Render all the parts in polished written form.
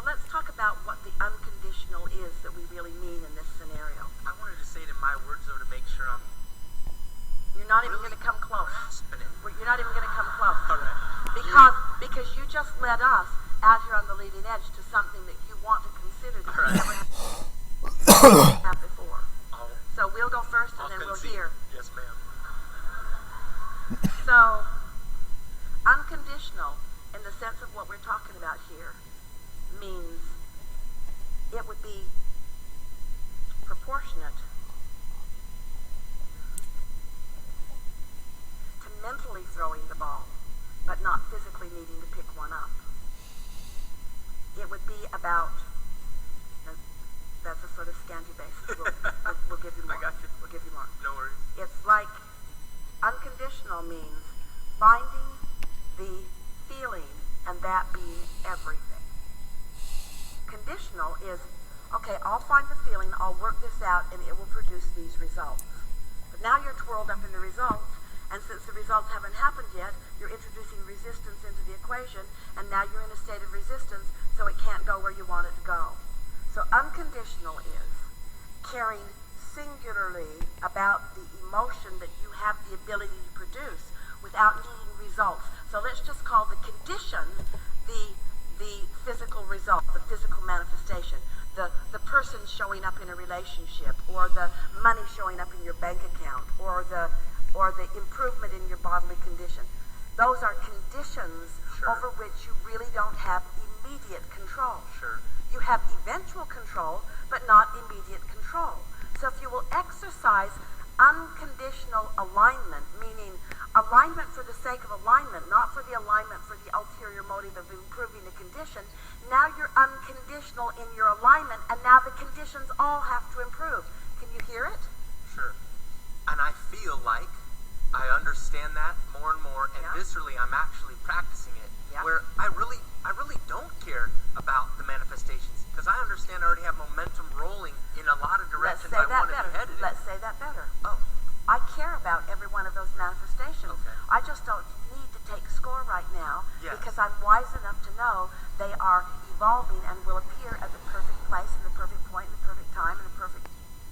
So let's talk about what the unconditional is that we really mean in this scenario. I wanted to say it in my words, though, to make sure I'm You're not even really going to come close. grasping it. You're not even going to come close. All right. Because you just led us out here on the leading edge to something that you want to consider that All right. you never had before. So we'll go first and I'll then we'll concede. hear. Yes, ma'am. So, unconditional, in the sense of what we're talking about here, means it would be proportionate to mentally throwing the ball, but not physically needing to pick one up. It would be about, that's a sort of scanty basis. We'll give you more. I got you. We'll give you more. No worries. It's like unconditional means finding the feeling and that being everything. Conditional is, okay, I'll find the feeling, I'll work this out, and it will produce these results. But now you're twirled up in the results, and since the results haven't happened yet, you're introducing resistance into the equation, and now you're in a state of resistance, so it can't go where you want it to go. So unconditional is caring singularly about the emotion that you have the ability to produce without needing results. So let's just call the condition the physical result, the physical manifestation, the person showing up in a relationship, or the money showing up in your bank account, or the improvement in your bodily condition. Those are conditions over which you really don't have immediate control. Sure. You have eventual control, but not immediate control. So if you will exercise unconditional alignment, meaning alignment for the sake of alignment, not for the alignment for the ulterior motive of improving the condition, now you're unconditional in your alignment, and now the conditions all have to improve. Can you hear it? Sure. And I feel like I understand that more and more, and viscerally I'm actually practicing it, where I really don't care about the manifestations, because I understand I already have momentum rolling in a lot of directions I want to be headed in. Let's say that better. Oh. I care about every one of those manifestations. Okay. I just don't need to take score right now because I'm wise enough to know they are evolving and will appear at the perfect place and the perfect point and the perfect time and the perfect...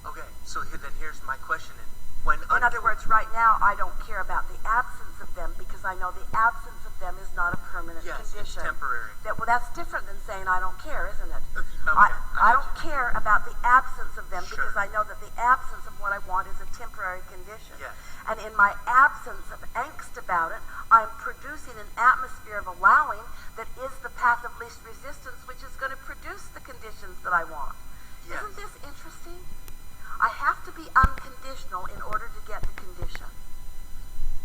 Okay, so then here's my question. In other words, right now, I don't care about the absence of them because I know the absence of them is not a permanent condition. It's temporary. Well, that's different than saying I don't care, isn't it? Okay, I don't care about the absence of them because I know that the absence of what I want is a temporary condition. Yes. And in my absence of angst about it, I'm producing an atmosphere of allowing that is the path of least resistance, which is going to produce the conditions that I want. Yes. Isn't this interesting? I have to be unconditional in order to get the condition.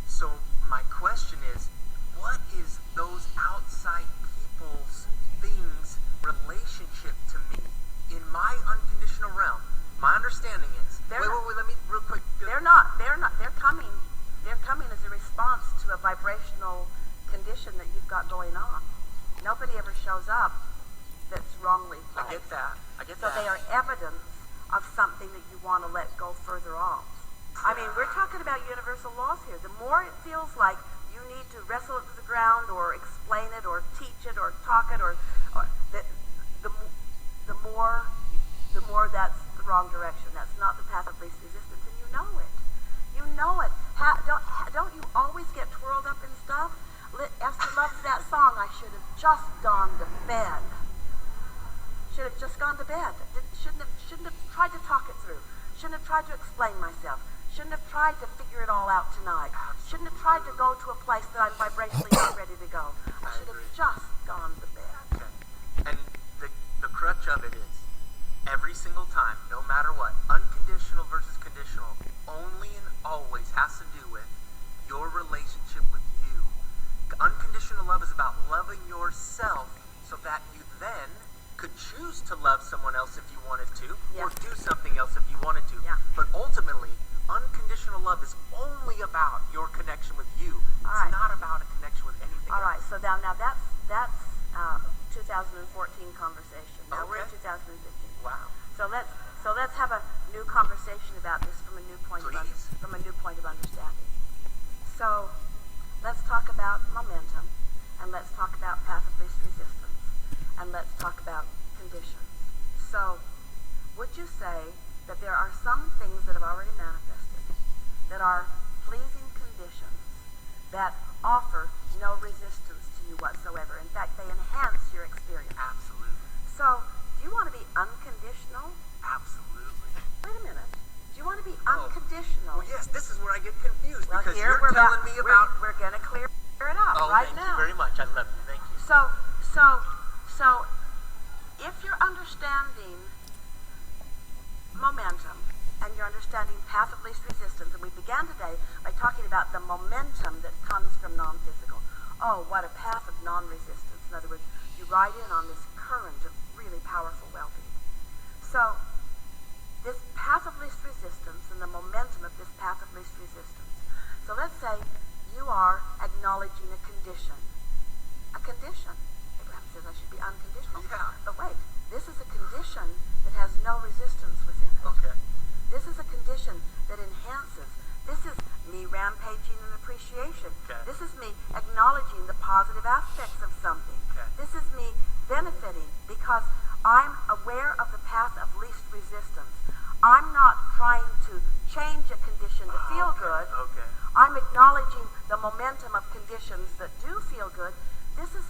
So my question is, what is those outside people's things relationship to me in my unconditional realm? My understanding is wait, let me real quick. They're coming as a response to a vibrational condition that you've got going on. Nobody ever shows up that's wrongly placed. I get that. So they are evidence of something that you want to let go further off. I mean, we're talking about universal laws here. The more it feels like you need to wrestle it to the ground or explain it or teach it or talk it, or the more that's the wrong direction. That's not the path of least resistance, and you know it. You know it. Don't you always get twirled up in stuff? Esther loves that song, I should have just gone to bed. Should have just gone to bed. Shouldn't have tried to talk it through. Shouldn't have tried to explain myself. Shouldn't have tried to figure it all out tonight. Shouldn't have tried to go to a place that I'm vibrationally not ready to go. I should have just gone to bed. Okay. And the crutch of it is, every single time, no matter what, unconditional versus conditional, only and always has to do with your relationship with you. Unconditional love is about loving yourself so that you then could choose to love someone else if you wanted to, or do something else if you wanted to. Yeah. But ultimately, unconditional love is only about your connection with you. It's not about a connection with anything else. All right, so now that's 2014 conversation. Now we're in 2015. Wow. So let's have a new conversation about this from a new point of understanding. So let's talk about momentum, and let's talk about path of least resistance. And and let's talk about conditions. So, would you say that there are some things that have already manifested that are pleasing conditions that offer no resistance to you whatsoever? In fact, they enhance your experience. Absolutely. So, do you want to be unconditional? Absolutely. Wait a minute. Do you want to be unconditional? Well, yes, this is where I get confused Well, because here you're telling me about... We're going to clear it up right now. Thank you very much. I love you. Thank you. So, if you're understanding momentum and you're understanding path of least resistance, and we began today by talking about the momentum that comes from non-physical. Oh, what a path of non-resistance. In other words, you ride in on this current of really powerful well-being. So, this path of least resistance and the momentum of this path of least resistance. So let's say you are acknowledging a condition. A condition. Abraham says I should be unconditional. Yeah. But wait, this is a condition that has no resistance within it. Okay. This is a condition that enhances. This is me rampaging in appreciation. Okay. This is me acknowledging the positive aspects of something. Okay. This is me benefiting because I'm aware of the path of least resistance. I'm not trying to change a condition to feel good. Okay. I'm acknowledging the momentum of conditions that do feel good. This is,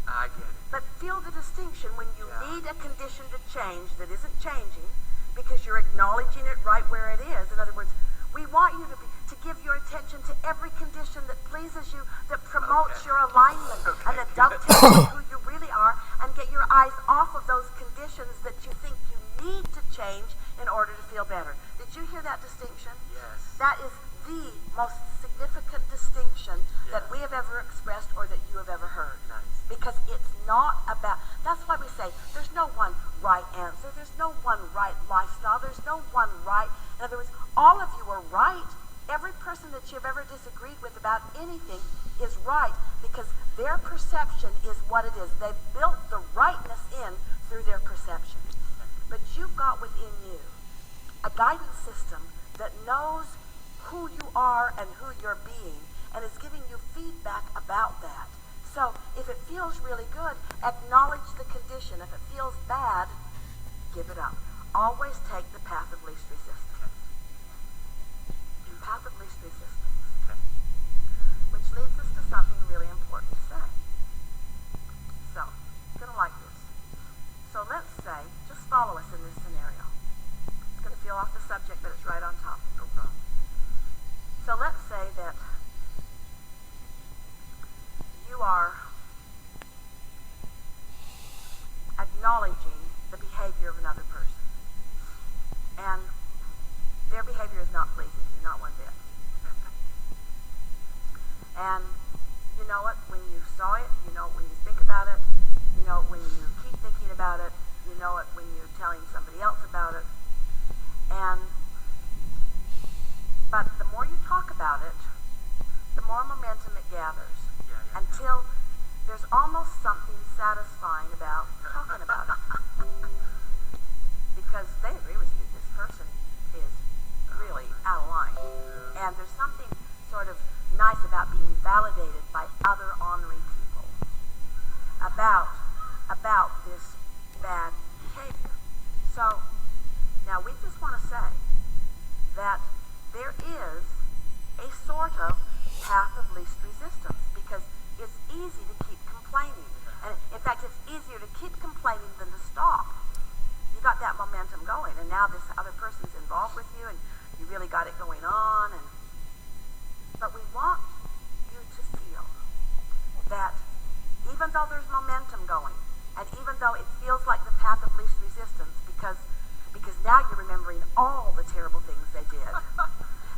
I get it. but feel the distinction when you need a condition to change that isn't changing because you're acknowledging it right where it is. In other words, we want you to give your attention to every condition that pleases you, that promotes your alignment, and that dovetails with who you really are, and get your eyes off of those conditions that you think you need to change in order to feel better. Did you hear that distinction? Yes. That is the most significant distinction that we have ever expressed or that you have ever heard. Nice. Because it's not about, that's why we say there's no one right answer, there's no one right lifestyle, there's no one right. In other words, all of you are right. Every person that you've ever disagreed with about anything is right because their perception is what it is. They've built the rightness in through their perception. But you've got within you a guidance system that knows who you are and who you're being and is giving you feedback about that. So if it feels really good, acknowledge the condition. If it feels bad, give it up. Always take the path of least resistance. Path of least resistance. Which leads us to something really important to say. So, you're going to like this. So let's say, just follow us in this scenario. It's going to feel off the subject, but it's right on top. No problem. So let's say that you are acknowledging the behavior of another person. And their behavior is not pleasing to you, not one bit. And you know it when you saw it, you know it when you think about it, you know it when you keep thinking about it, you know it when you're telling somebody else about it. But the more you talk about it, the more momentum it gathers. Until there's almost something satisfying about talking about it. Because they agree with you, this person is really out of line. And there's something sort of nice about being validated by other ornery people about this bad behavior. So, now we just want to say that there is a sort of path of least resistance because it's easy to keep complaining. And in fact, it's easier to keep complaining than to stop. You got that momentum going, and now this other person's involved with you, and you really got it going on. But we want you to feel that even though there's momentum going, and even though it feels like the path of least resistance, because now you're remembering all the terrible things they did.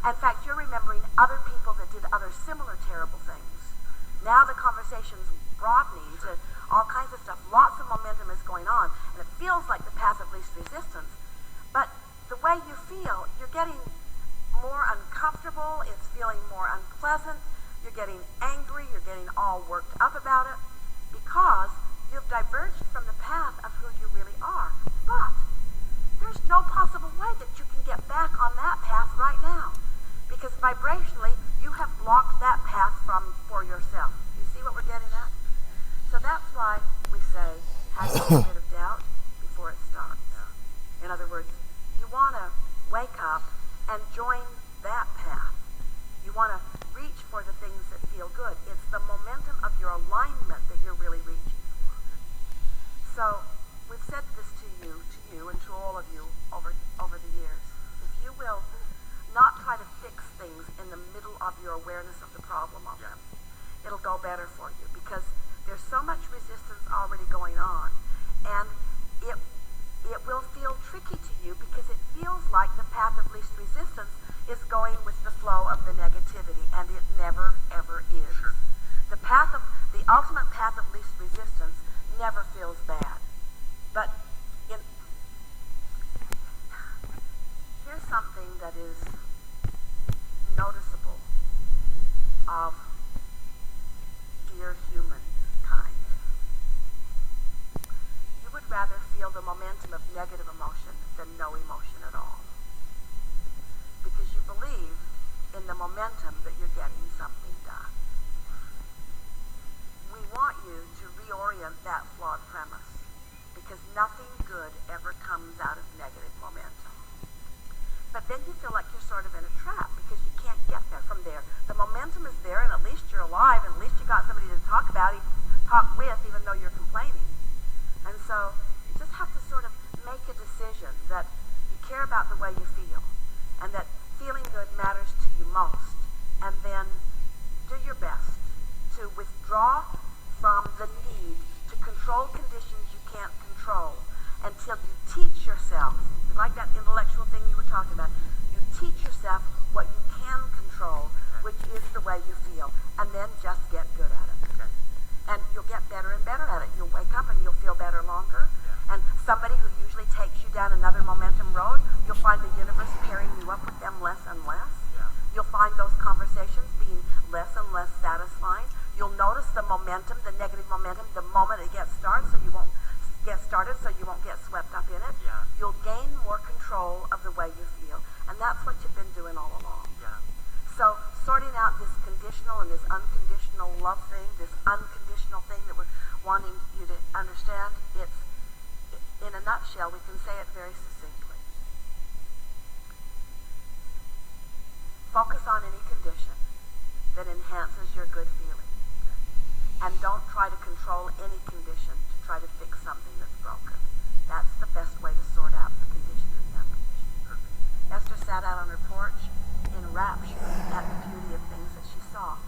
In fact, you're remembering other people that did other similar terrible things. Now the conversation's broadening to all kinds of stuff. Lots of momentum is going on, and it feels like the path of least resistance. But the way you feel, you're getting more uncomfortable, it's feeling more unpleasant, you're getting angry, you're getting all worked up about it, because you've diverged from the path of who you really are. But there's no possible way that you can get back on that path right now, because vibrationally, you have blocked that path for yourself. You see what we're getting at? So that's why we say, How do you get rid of doubt? Before it starts. Yeah. In other words, you want to wake up and join that path. You want to reach for the things that feel good. It's the momentum of your alignment that you're really reaching for. So we've said this to you, and to all of you over the years. If you will not try to fix things in the middle of your awareness of the problem of them, it'll go better for you, because there's so much resistance already going on, and it will feel tricky to you because it feels like the path of least resistance is going with the flow of the negativity, and it never ever is. Sure. The ultimate path of least resistance never feels bad. But here's something that is noticeable of dear humankind. You would rather feel the momentum of negative emotion than no emotion at all, because you believe in the momentum that you're getting something done. We want you to reorient that flawed premise, because nothing good ever comes out of negative momentum. But then you feel like you're sort of in a trap, because you can't get there from there. The momentum is there, and at least you're alive, and at least you got somebody to talk with, even though you're complaining. And so you just have to sort of make a decision that you care about the way you feel, and that feeling good matters to you most, and then do your best to withdraw from the need to control conditions you can't control until you teach yourself, like that intellectual thing you were talking about, you teach yourself what you can control, which is the way you feel, and then just get good at it. Okay. And you'll get better and better at it. You'll wake up and you'll feel better longer. Yeah. And somebody who usually takes you down another momentum road, you'll find the universe pairing you up with them less and less. Yeah. You'll find those conversations being less and less satisfying. You'll notice the momentum, the negative momentum, the moment it gets started, so you won't get swept up in it. Yeah. You'll gain more control of the way you feel. And that's what you've been doing all along. Yeah. So sorting out this conditional and this unconditional love thing, this unconditional thing that we're wanting you to understand, it's, in a nutshell, we can say it very succinctly. Focus on any condition that enhances your good feeling. And don't try to control any condition to try to fix something that's broken. That's the best way to sort out the condition and the unconditioned. Esther sat out on her porch in rapture at the beauty of things that she saw.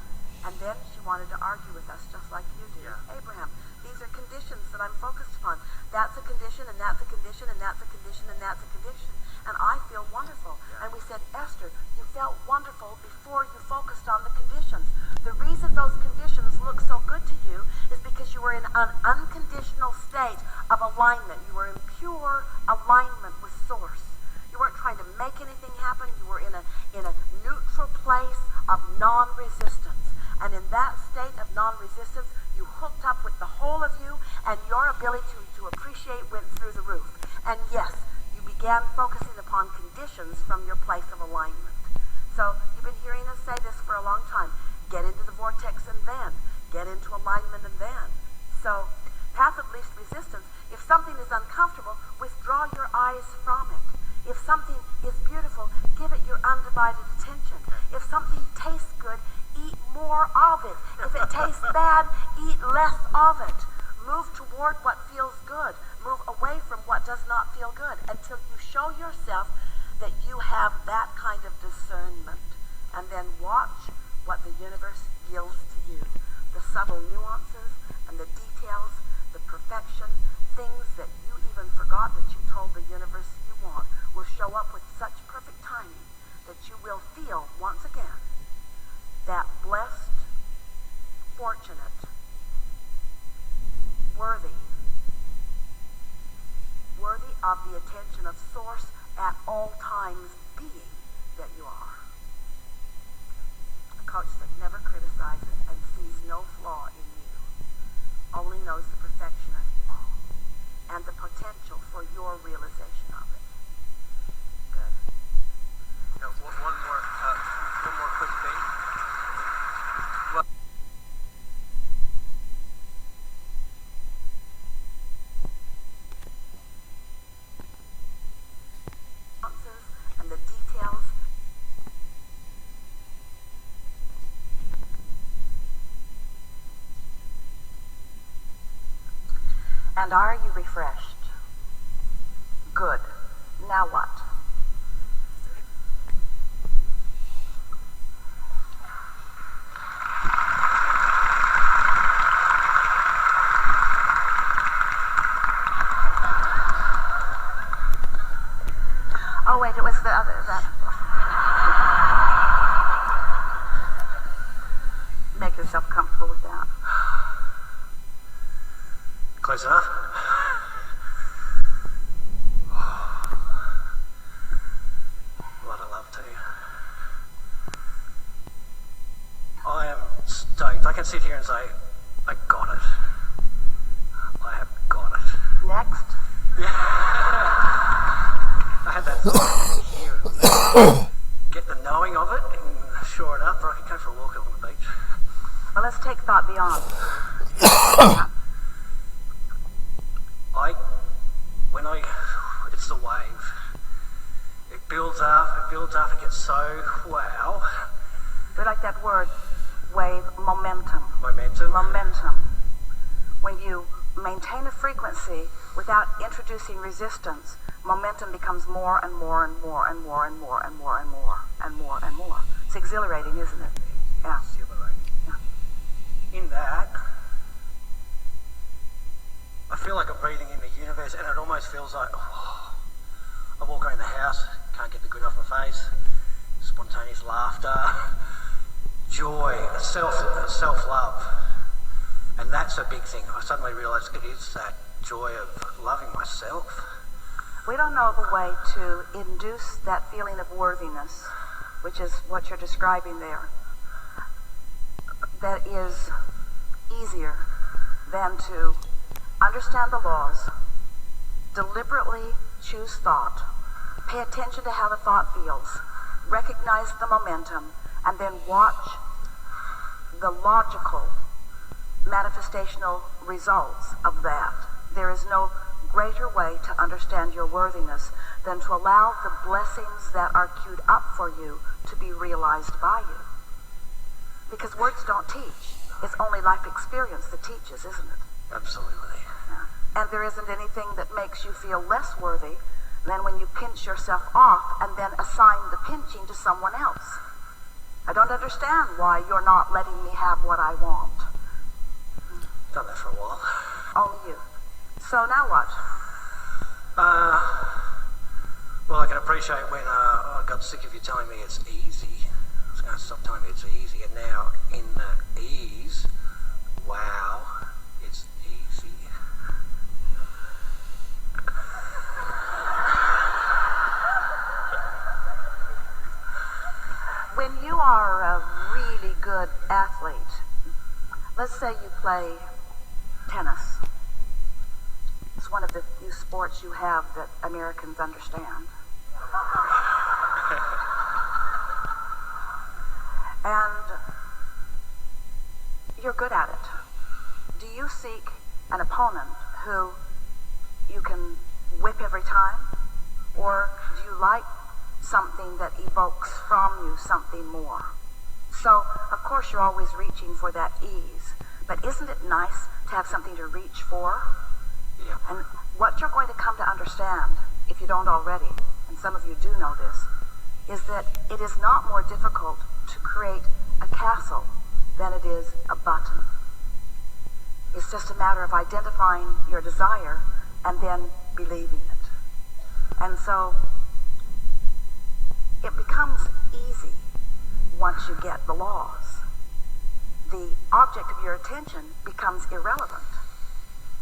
And then she wanted to argue with us just like you do. Yeah. Abraham, these are conditions that I'm focused upon. That's a condition, and that's a condition, and that's a condition, and that's a condition. And I feel wonderful. Yeah. And we said, Esther, you felt wonderful before you focused on the conditions. The reason those conditions look so good to you is because you were in an unconditional state of alignment. You were in pure alignment with Source. You weren't trying to make anything happen. You were in a neutral place of non-resistance. And in that state of non-resistance, you hooked up with the whole of you, and your ability to appreciate went through the roof. And yes, you began focusing upon conditions from your place of alignment. So you've been hearing us say this for a long time. Get into the vortex and then. Get into alignment and then. So, path of least resistance, if something is uncomfortable, withdraw your eyes from it. If something is beautiful, give it your undivided attention. If something tastes good, eat more of it. If it tastes bad, eat less of it. Move toward what feels good. Move away from what does not feel good until you show yourself that you have that kind of discernment. And then watch what the universe yields to you. The subtle nuances and the details, the perfection, things that you even forgot that you told the universe you want will show up with such perfect timing that you will feel, once again, that blessed, fortunate, worthy of the attention of Source at all times being that you are. A coach that never criticizes and sees no flaw in you, only knows the perfection of you all and the potential for your realization of it. Good. Now, one more quick thing. Well, And are you refreshed? Good. Now what? Oh wait, it was the other, that. Make yourself comfortable with that. Close enough? What a love to you. I am stoked. I can sit here and say, I got it. I have got it. Next. I had that thought here. Get the knowing of it and shore it up, or I could go for a walk along the beach. Well, let's take thought beyond. It's the wave. It builds up, it gets so wow. We like that word, wave, momentum. Momentum. Momentum. When you maintain a frequency without introducing resistance, momentum becomes more and more and more and more and more and more and more and more and more. It's exhilarating, isn't it? Yeah. Exhilarating. Yeah. In that, I feel like I'm breathing in the universe, and it almost feels like, I walk around the house, can't get the grin off my face, spontaneous laughter, joy, self-love. And that's a big thing. I suddenly realised it is that joy of loving myself. We don't know of a way to induce that feeling of worthiness, which is what you're describing there, that is easier than to understand the laws, deliberately choose thought, pay attention to how the thought feels, recognize the momentum, and then watch the logical manifestational results of that. There is no greater way to understand your worthiness than to allow the blessings that are queued up for you to be realized by you. Because words don't teach. It's only life experience that teaches, isn't it? Absolutely. Yeah. And there isn't anything that makes you feel less worthy than when you pinch yourself off and then assign the pinching to someone else. I don't understand why you're not letting me have what I want. Done that for a while. Only you. So now what? Well, I can appreciate when I got sick of you telling me it's easy. I was going to stop telling me it's easy, and now in the ease, wow, it's easy. When you are a really good athlete, let's say you play tennis. It's one of the few sports you have that Americans understand. And you're good at it. Do you seek an opponent who you can whip every time? Or do you like something that evokes from you something more? So, of course, you're always reaching for that ease. But isn't it nice to have something to reach for? Yeah. And what you're going to come to understand, if you don't already, and some of you do know this, is that it is not more difficult to create a castle than it is a button. It's just a matter of identifying your desire and then believing it. And so it becomes easy once you get the laws. The object of your attention becomes irrelevant.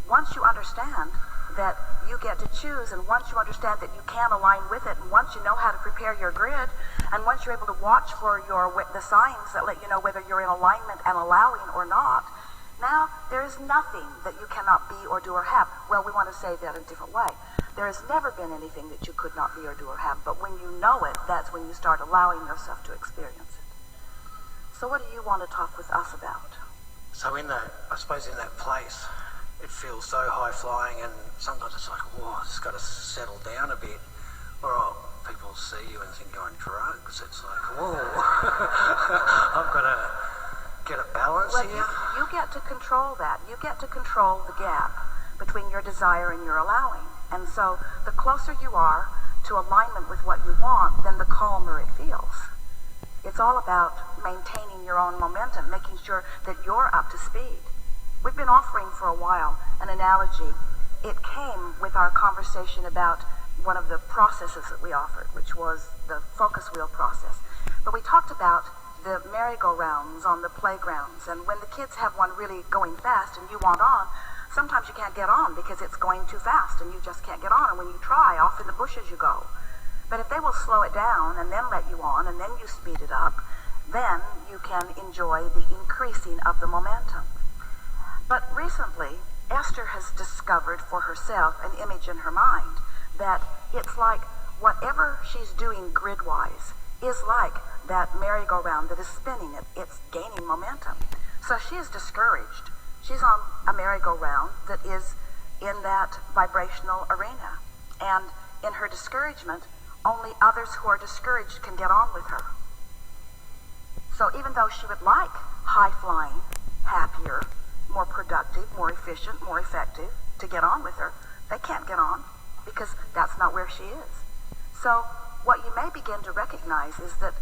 Once you understand that you get to choose, and once you understand that you can align with it, and once you know how to prepare your grid, and once you're able to watch for the signs that let you know whether you're in alignment and allowing or not, now there is nothing that you cannot be or do or have. Well, we want to say that in a different way. There has never been anything that you could not be or do or have, but when you know it, that's when you start allowing yourself to experience it. So what do you want to talk with us about? So I suppose in that place, it feels so high-flying, and sometimes it's like, whoa, it's got to settle down a bit. Or people see you and think you're on drugs. It's like, whoa, I've got to get a balance well, here. You get to control that. You get to control the gap between your desire and your allowing. And so the closer you are to alignment with what you want, then the calmer it feels. It's all about maintaining your own momentum, making sure that you're up to speed. We've been offering for a while an analogy. It came with our conversation about one of the processes that we offered, which was the focus wheel process. But we talked about the merry-go-rounds on the playgrounds, and when the kids have one really going fast and you want on, sometimes you can't get on because it's going too fast and you just can't get on, and when you try, off in the bushes you go. But if they will slow it down and then let you on and then you speed it up, then you can enjoy the increasing of the momentum. But recently, Esther has discovered for herself an image in her mind that it's like whatever she's doing grid-wise is like that merry-go-round that is spinning. It's gaining momentum. So she is discouraged. She's on a merry-go-round that is in that vibrational arena. And in her discouragement, only others who are discouraged can get on with her. So even though she would like high-flying, happier, more productive, more efficient, more effective to get on with her, they can't get on because that's not where she is. So what you may begin to recognize is that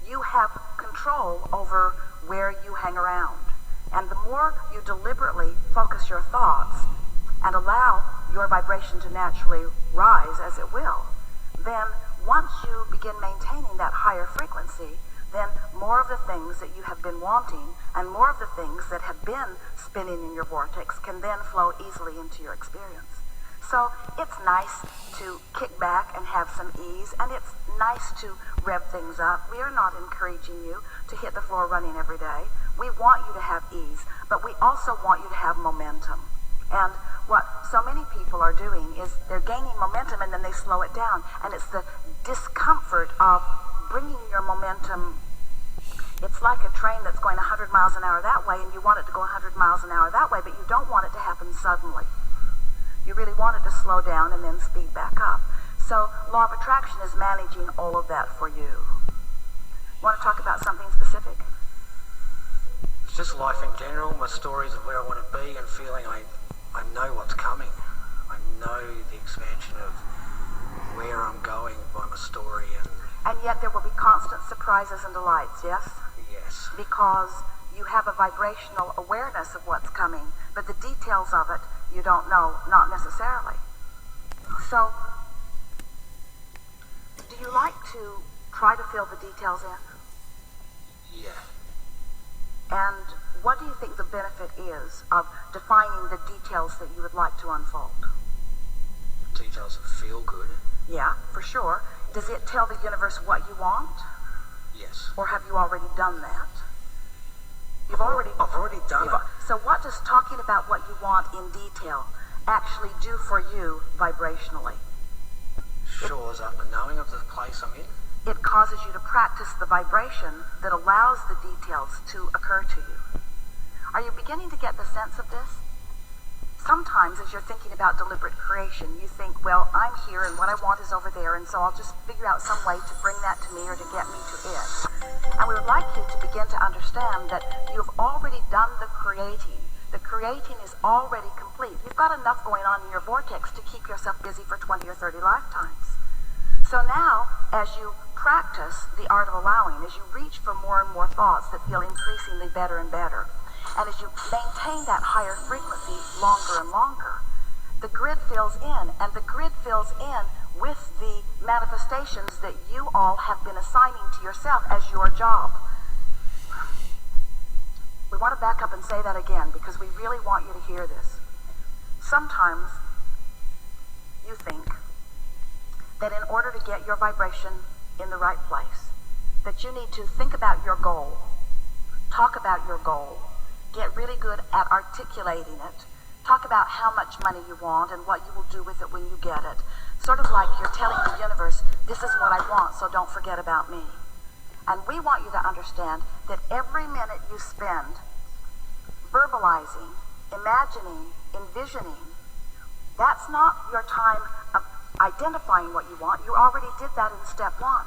you have control over where you hang around. And the more you deliberately focus your thoughts and allow your vibration to naturally rise, as it will, then once you begin maintaining that higher frequency, then more of the things that you have been wanting and more of the things that have been spinning in your vortex can then flow easily into your experience. So it's nice to kick back and have some ease, and it's nice to rev things up. We are not encouraging you to hit the floor running every day. We want you to have ease, but we also want you to have momentum. And what so many people are doing is they're gaining momentum and then they slow it down. And it's the discomfort of bringing your momentum. It's like a train that's going 100 miles an hour that way, and you want it to go 100 miles an hour that way, but you don't want it to happen suddenly. You really want it to slow down and then speed back up. So law of attraction is managing all of that for you. Want to talk about something specific? It's just life in general, my stories of where I want to be and feeling I know what's coming. I know the expansion of where I'm going by my story. And yet there will be constant surprises and delights, yes? Yes. Because you have a vibrational awareness of what's coming, but the details of it you don't know, not necessarily. So, do you like to try to fill the details in? Yeah. And what do you think the benefit is of defining the details that you would like to unfold? Details that feel good. Yeah, for sure. Does it tell the universe what you want? Yes. Or have you already done that? I've already done it. So what does talking about what you want in detail actually do for you vibrationally? Shores up and knowing of the place I'm in. It causes you to practice the vibration that allows the details to occur to you. Are you beginning to get the sense of this? Sometimes as you're thinking about deliberate creation, you think, well, I'm here and what I want is over there, and so I'll just figure out some way to bring that to me or to get me to it. And we would like you to begin to understand that you've already done the creating. The creating is already complete. You've got enough going on in your vortex to keep yourself busy for 20 or 30 lifetimes. So now, as you practice the art of allowing, as you reach for more and more thoughts that feel increasingly better and better, and as you maintain that higher frequency longer and longer, the grid fills in, and the grid fills in with the manifestations that you all have been assigning to yourself as your job. We want to back up and say that again because we really want you to hear this. Sometimes you think that in order to get your vibration in the right place, that you need to think about your goal, talk about your goal, get really good at articulating it, talk about how much money you want and what you will do with it when you get it. Sort of like you're telling the universe, this is what I want, so don't forget about me. And we want you to understand that every minute you spend verbalizing, imagining, envisioning, that's not your time of identifying what you want. You already did that in step one.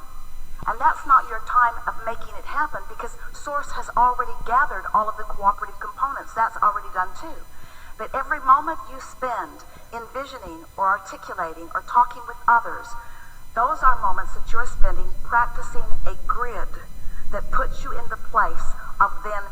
And that's not your time of making it happen because Source has already gathered all of the cooperative components. That's already done too. But every moment you spend envisioning or articulating or talking with others, those are moments that you're spending practicing a grid that puts you in the place of then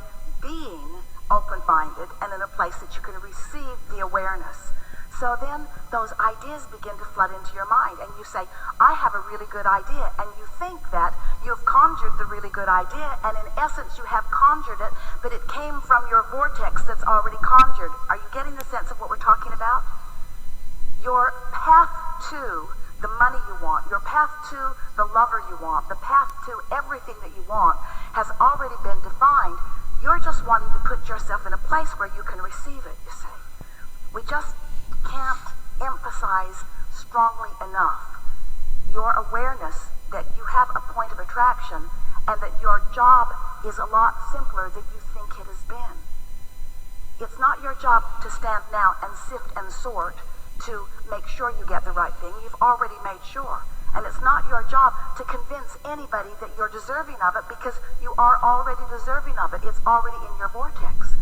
being open-minded and in a place that you can receive the awareness. So then those ideas begin to flood into your mind, and you say, I have a really good idea, and you think that you've conjured the really good idea, and in essence you have conjured it, but it came from your vortex that's already conjured. Are you getting the sense of what we're talking about? Your path to the money you want, your path to the lover you want, the path to everything that you want has already been defined. You're just wanting to put yourself in a place where you can receive it, you see. We just can't emphasize strongly enough your awareness that you have a point of attraction and that your job is a lot simpler than you think it has been. It's not your job to stand now and sift and sort to make sure you get the right thing. You've already made sure. And it's not your job to convince anybody that you're deserving of it, because you are already deserving of it. It's already in your vortex.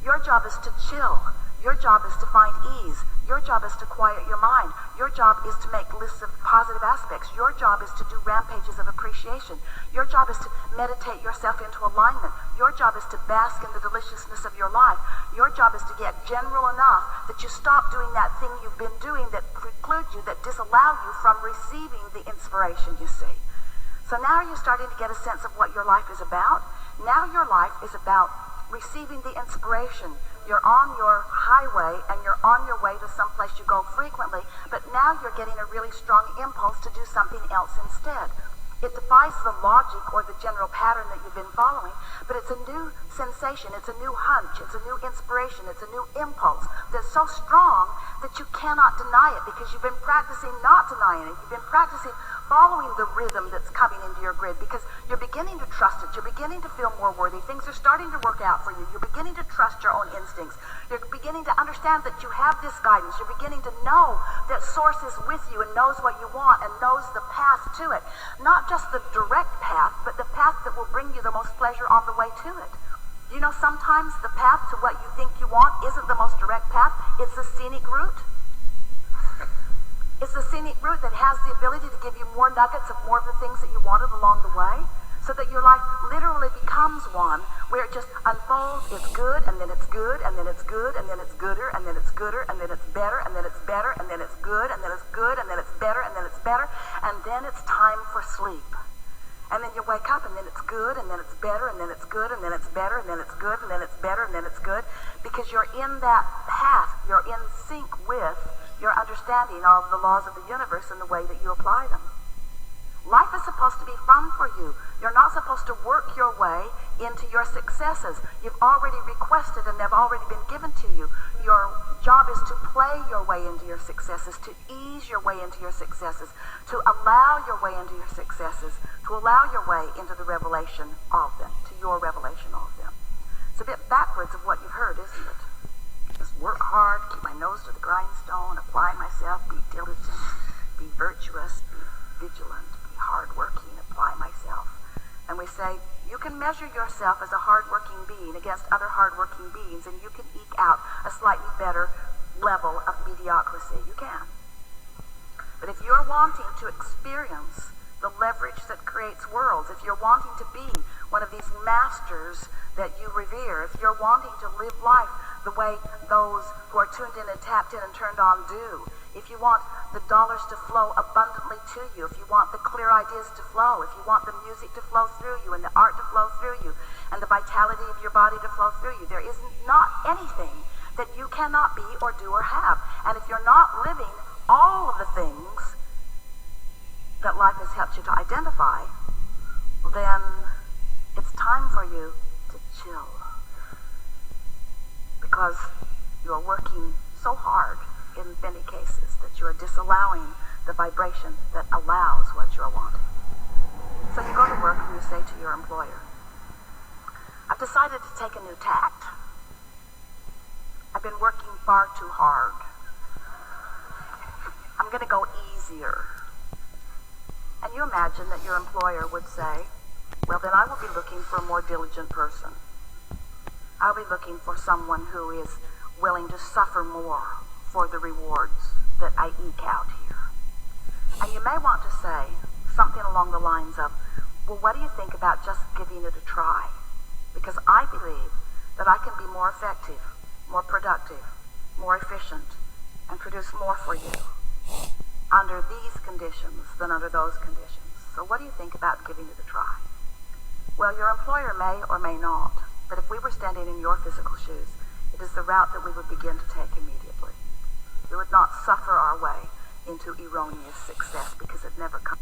Your job is to chill. Your job is to find ease. Your job is to quiet your mind. Your job is to make lists of positive aspects. Your job is to do rampages of appreciation. Your job is to meditate yourself into alignment. Your job is to bask in the deliciousness of your life. Your job is to get general enough that you stop doing that thing you've been doing that precludes you, that disallow you from receiving the inspiration you see. So now you're starting to get a sense of what your life is about. Now your life is about receiving the inspiration. You're on your highway and you're on your way to someplace you go frequently, but now you're getting a really strong impulse to do something else instead. It defies the logic or the general pattern that you've been following, but it's a new sensation, it's a new hunch, it's a new inspiration, it's a new impulse that's so strong that you cannot deny it, because you've been practicing not denying it. You've been practicing following the rhythm that's coming into your grid, because you're beginning to trust it. You're beginning to feel more worthy. Things are starting to work out for you. You're beginning to trust your own instincts. You're beginning to understand that you have this guidance. You're beginning to know that Source is with you and knows what you want and knows the path to it. Not just the direct path, but the path that will bring you the most pleasure on the way to it. You know, sometimes the path to what you think you want isn't the most direct path. It's the scenic route. It's the scenic route that has the ability to give you more nuggets of more of the things that you wanted along the way, so that your life literally becomes one where it just unfolds. It's good, and then it's good, and then it's good, and then it's gooder, and then it's gooder, and then it's better, and then it's better, and then it's good, and then it's good, and then it's better, and then it's better, and then it's time for sleep. And then you wake up, and then it's good, and then it's better, and then it's good, and then it's better, and then it's good, and then it's better, and then it's good, because you're in that path. You're in sync with your understanding of the laws of the universe and the way that you apply them. Life is supposed to be fun for you. You're not supposed to work your way into your successes. You've already requested and they've already been given to you. Your job is to play your way into your successes, to ease your way into your successes, to allow your way into your successes, to allow your way into the revelation of them, to your revelation of them. It's a bit backwards of what you've heard, isn't it? Just work hard, keep my nose to the grindstone, apply myself, be diligent, be virtuous, be vigilant, be hardworking, apply myself. And we say, you can measure yourself as a hardworking being against other hardworking beings, and you can eke out a slightly better level of mediocrity. You can. But if you're wanting to experience the leverage that creates worlds, if you're wanting to be one of these masters that you revere, if you're wanting to live life the way those who are tuned in and tapped in and turned on do, if you want the dollars to flow abundantly to you, if you want the clear ideas to flow, if you want the music to flow through you and the art to flow through you and the vitality of your body to flow through you, there is not anything that you cannot be or do or have. And if you're not living all of the things that life has helped you to identify, then it's time for you to chill. Because you are working so hard in many cases that you are disallowing the vibration that allows what you are wanting. So you go to work and you say to your employer, I've decided to take a new tact. I've been working far too hard. I'm going to go easier. And you imagine that your employer would say, well, then I will be looking for a more diligent person. I'll be looking for someone who is willing to suffer more for the rewards that I eke out here. And you may want to say something along the lines of, well, what do you think about just giving it a try? Because I believe that I can be more effective, more productive, more efficient, and produce more for you under these conditions than under those conditions. So what do you think about giving it a try? Well, your employer may or may not, but if we were standing in your physical shoes, it is the route that we would begin to take immediately. We would not suffer our way into erroneous success because it never comes.